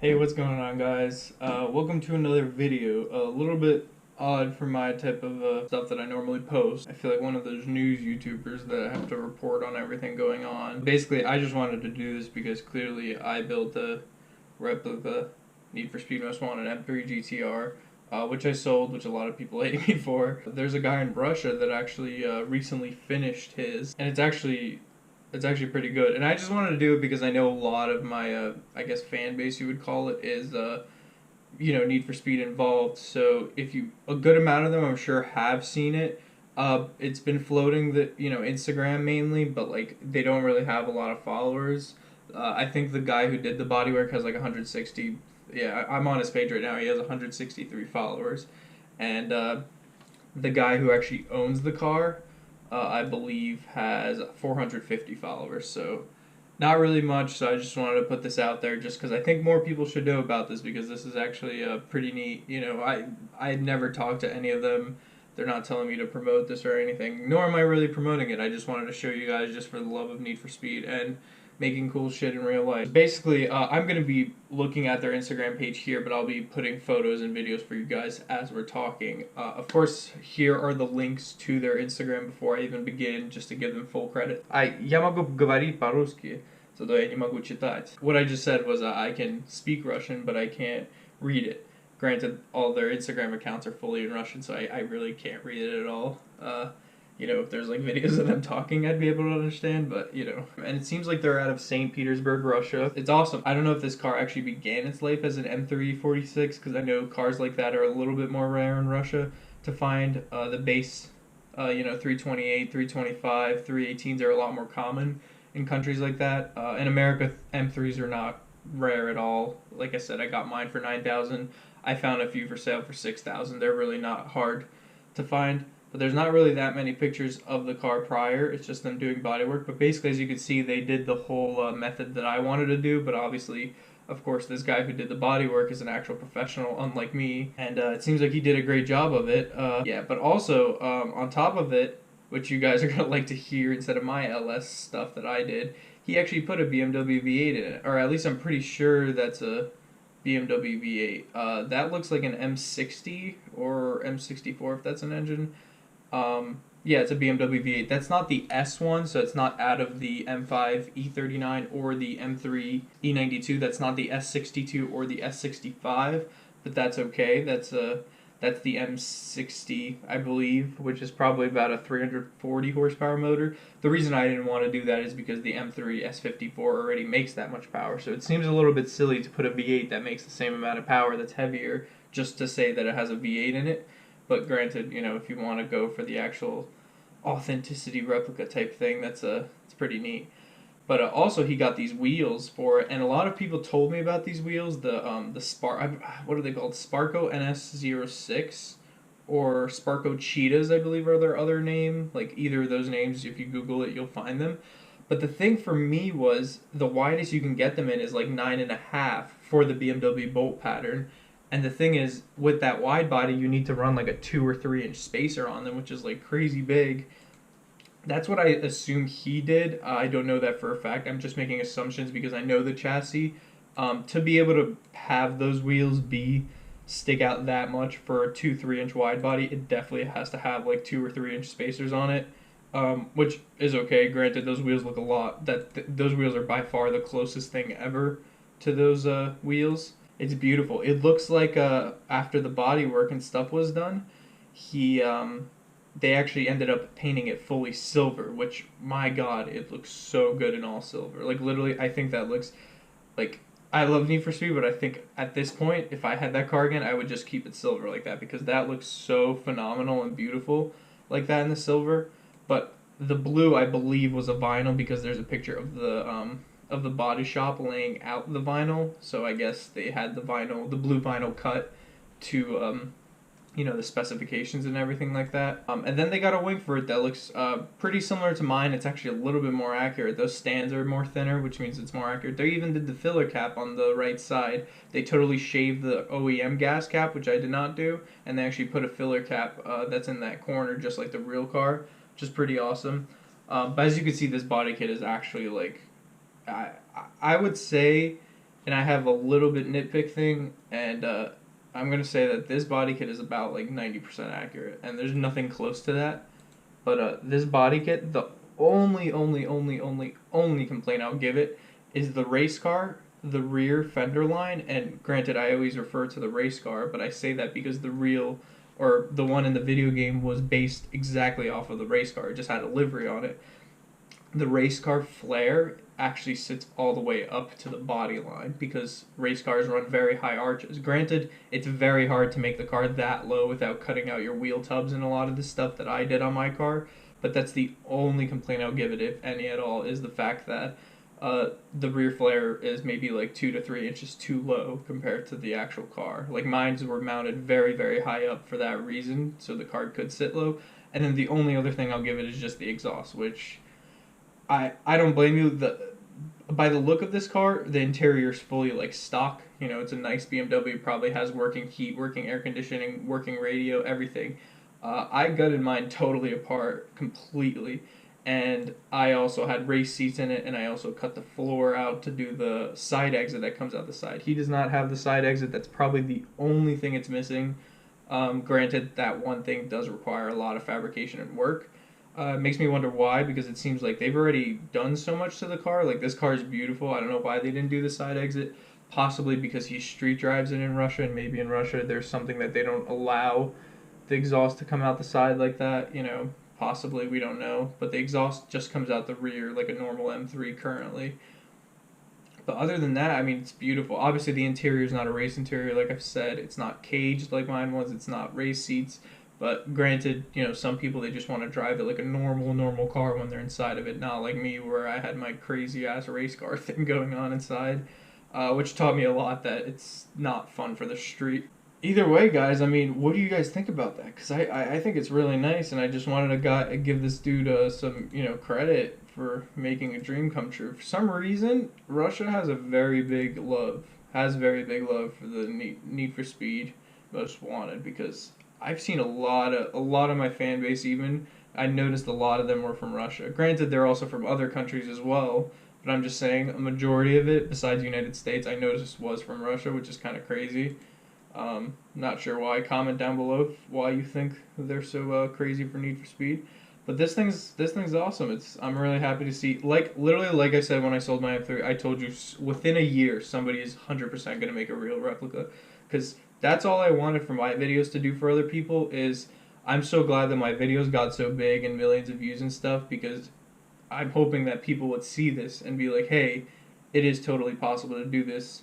Hey, what's going on, guys? Welcome to another video. A little bit odd for my type of stuff that I normally post. I feel like one of those news YouTubers that have to report on everything going on. Basically, I just wanted to do this because clearly I built a Replica Need for Speed Most Wanted M3 GTR, which I sold, which a lot of people hate me for. There's a guy in Russia that actually recently finished his, and it's actually pretty good. And I just wanted to do it because I know a lot of my, I guess, fan base, you would call it, is, Need for Speed involved. So if you, a good amount of them, I'm sure, have seen it. It's been floating Instagram mainly, but, like, they don't really have a lot of followers. I think the guy who did the bodywork has, like, 160, yeah, I'm on his page right now. He has 163 followers. And, the guy who actually owns the car, I believe, has 450 followers. So not really much. So I just wanted to put this out there just because I think more people should know about this, because this is actually pretty neat. I never talked to any of them. They're not telling me to promote this or anything, nor am I really promoting it. I just wanted to show you guys just for the love of Need for Speed and making cool shit in real life. Basically, I'm going to be looking at their Instagram page here, but I'll be putting photos and videos for you guys as we're talking. Of course, here are the links to their Instagram before I even begin, just to give them full credit. Я могу говорить по-русски, зато я не могу читать. What I just said was I can speak Russian, but I can't read it. Granted, all their Instagram accounts are fully in Russian, so I really can't read it at all. If there's like videos of them talking, I'd be able to understand, but and it seems like they're out of St. Petersburg, Russia. It's awesome. I don't know if this car actually began its life as an M3 46, because I know cars like that are a little bit more rare in Russia to find. The base, 328, 325, 318s are a lot more common in countries like that. In America, M3s are not rare at all. Like I said, I got mine for 9,000. I found a few for sale for 6,000. They're really not hard to find. But there's not really that many pictures of the car prior. It's just them doing bodywork. But basically, as you can see, they did the whole method that I wanted to do. But obviously, of course, this guy who did the bodywork is an actual professional, unlike me. And it seems like he did a great job of it. But also, on top of it, which you guys are going to like to hear instead of my LS stuff that I did, he actually put a BMW V8 in it. Or at least I'm pretty sure that's a BMW V8. That looks like an M60 or M64 if that's an engine. Yeah, it's a BMW V8. That's not the S one, so it's not out of the M5 E39 or the M3 E92. That's not the S62 or the S65, but that's okay. That's the M60, I believe, which is probably about a 340 horsepower motor. The reason I didn't want to do that is because the M3 S54 already makes that much power, so it seems a little bit silly to put a V8 that makes the same amount of power that's heavier just to say that it has a V8 in it. But granted, if you want to go for the actual authenticity replica type thing, it's pretty neat. But also he got these wheels for it, and a lot of people told me about these wheels. The Spark, what are they called? Sparco NS06 or Sparco Cheetahs, I believe, are their other name. Like either of those names, if you Google it, you'll find them. But the thing for me was the widest you can get them in is like 9.5 for the BMW bolt pattern. And the thing is, with that wide body, you need to run like a 2 or 3 inch spacer on them, which is like crazy big. That's what I assume he did. I don't know that for a fact. I'm just making assumptions because I know the chassis. To be able to have those wheels stick out that much for a 2-3 inch wide body, it definitely has to have like 2 or 3 inch spacers on it, which is okay. Granted, those wheels look a lot. Those wheels are by far the closest thing ever to those wheels. It's beautiful. It looks like after the body work and stuff was done, they actually ended up painting it fully silver, which, my God, it looks so good in all silver. Like, literally, I think that looks like, I love Need for Speed, but I think at this point, if I had that car again, I would just keep it silver like that, because that looks so phenomenal and beautiful like that in the silver. But the blue, I believe, was a vinyl, because there's a picture of the body shop laying out the vinyl, so I guess they had the blue vinyl cut to the specifications and everything like that. And then they got a wing for it that looks pretty similar to mine. It's actually a little bit more accurate. Those stands are more thinner, which means it's more accurate. They even did the filler cap on the right side. They totally shaved the OEM gas cap, which I did not do, and they actually put a filler cap that's in that corner, just like the real car, which is pretty awesome. But as you can see, this body kit is actually like, I would say and I have a little bit nitpick thing, and I'm gonna say that this body kit is about like 90% accurate, and there's nothing close to that. But this body kit, the only complaint I'll give it is the race car, the rear fender line, and granted, I always refer to the race car, but I say that because the real, or the one in the video game, was based exactly off of the race car. It just had a livery on it. The race car flare actually sits all the way up to the body line because race cars run very high arches. Granted, it's very hard to make the car that low without cutting out your wheel tubs and a lot of the stuff that I did on my car, but that's the only complaint I'll give it, if any at all, is the fact that the rear flare is maybe like 2 to 3 inches too low compared to the actual car. Like mine's were mounted very, very high up for that reason, so the car could sit low. And then the only other thing I'll give it is just the exhaust, which I don't blame you. By the look of this car, the interior is fully like stock. You know, it's a nice BMW. Probably has working heat, working air conditioning, working radio, everything. I gutted mine totally apart, completely, and I also had race seats in it, and I also cut the floor out to do the side exit that comes out the side. He does not have the side exit. That's probably the only thing it's missing. Granted, that one thing does require a lot of fabrication and work. It makes me wonder why, because it seems like they've already done so much to the car. Like, this car is beautiful. I don't know why they didn't do the side exit. Possibly because he street drives it in Russia, and maybe in Russia there's something that they don't allow the exhaust to come out the side like that. You know, possibly, we don't know. But the exhaust just comes out the rear like a normal M3 currently. But other than that, I mean, it's beautiful. Obviously, the interior is not a race interior, like I've said. It's not caged like mine was. It's not race seats. But granted, you know, some people, they just want to drive it like a normal car when they're inside of it, not like me where I had my crazy ass race car thing going on inside, which taught me a lot that it's not fun for the street. Either way, guys, I mean, what do you guys think about that? Because I think it's really nice, and I just wanted to give this dude some, you know, credit for making a dream come true. For some reason, Russia has very big love for the Need for Speed Most Wanted, because I've seen a lot of my fan base, even I noticed a lot of them were from Russia. Granted, they're also from other countries as well, but I'm just saying a majority of it, besides the United States, I noticed was from Russia, which is kind of crazy. Not sure why. Comment down below why you think they're so crazy for Need for Speed. But this thing's awesome. I'm really happy to see. Literally, like I said when I sold my M3, I told you within a year somebody is 100% gonna make a real replica, because that's all I wanted for my videos to do for other people. Is I'm so glad that my videos got so big and millions of views and stuff, because I'm hoping that people would see this and be like, hey, it is totally possible to do this.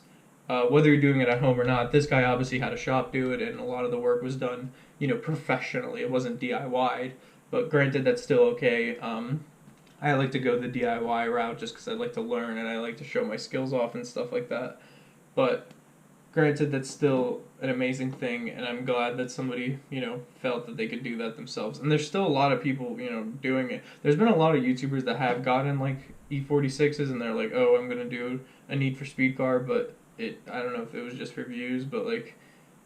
Whether you're doing it at home or not, this guy obviously had a shop do it, and a lot of the work was done, you know, professionally. It wasn't DIY'd, but granted, that's still okay. I like to go the DIY route just because I like to learn and I like to show my skills off and stuff like that. But granted, that's still an amazing thing, and I'm glad that somebody, you know, felt that they could do that themselves. And there's still a lot of people, you know, doing it. There's been a lot of YouTubers that have gotten like E46s, and they're like, oh, I'm gonna do a Need for Speed car, but I don't know if it was just for views, but like,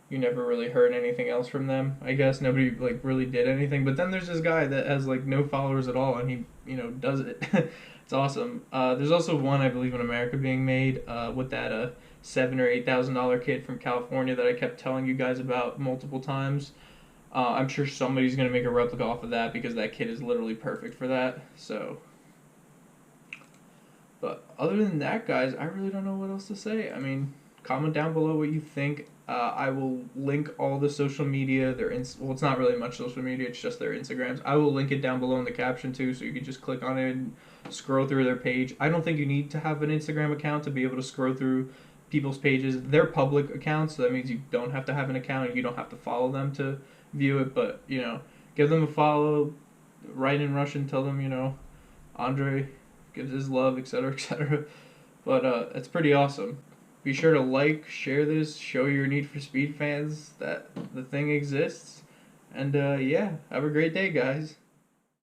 you never really heard anything else from them. I guess nobody like really did anything. But then there's this guy that has like no followers at all, and he, you know, does it. It's awesome. There's also one, I believe, in America being made with that $7,000 or $8,000 kit from California that I kept telling you guys about multiple times. I'm sure somebody's gonna make a replica off of that, because that kit is literally perfect for that. So, but other than that, guys, I really don't know what else to say. I mean, comment down below what you think. I will link all the social media. Well, it's not really much social media, it's just their Instagrams. I will link it down below in the caption too, so you can just click on it and scroll through their page. I don't think you need to have an Instagram account to be able to scroll through people's pages. They're public accounts, so that means you don't have to have an account, and you don't have to follow them to view it. But, you know, give them a follow, write in Russian, tell them, you know, Andre gives his love, etc., etc. But it's pretty awesome. Be sure to like, share this, show your Need for Speed fans that the thing exists. And yeah, have a great day, guys.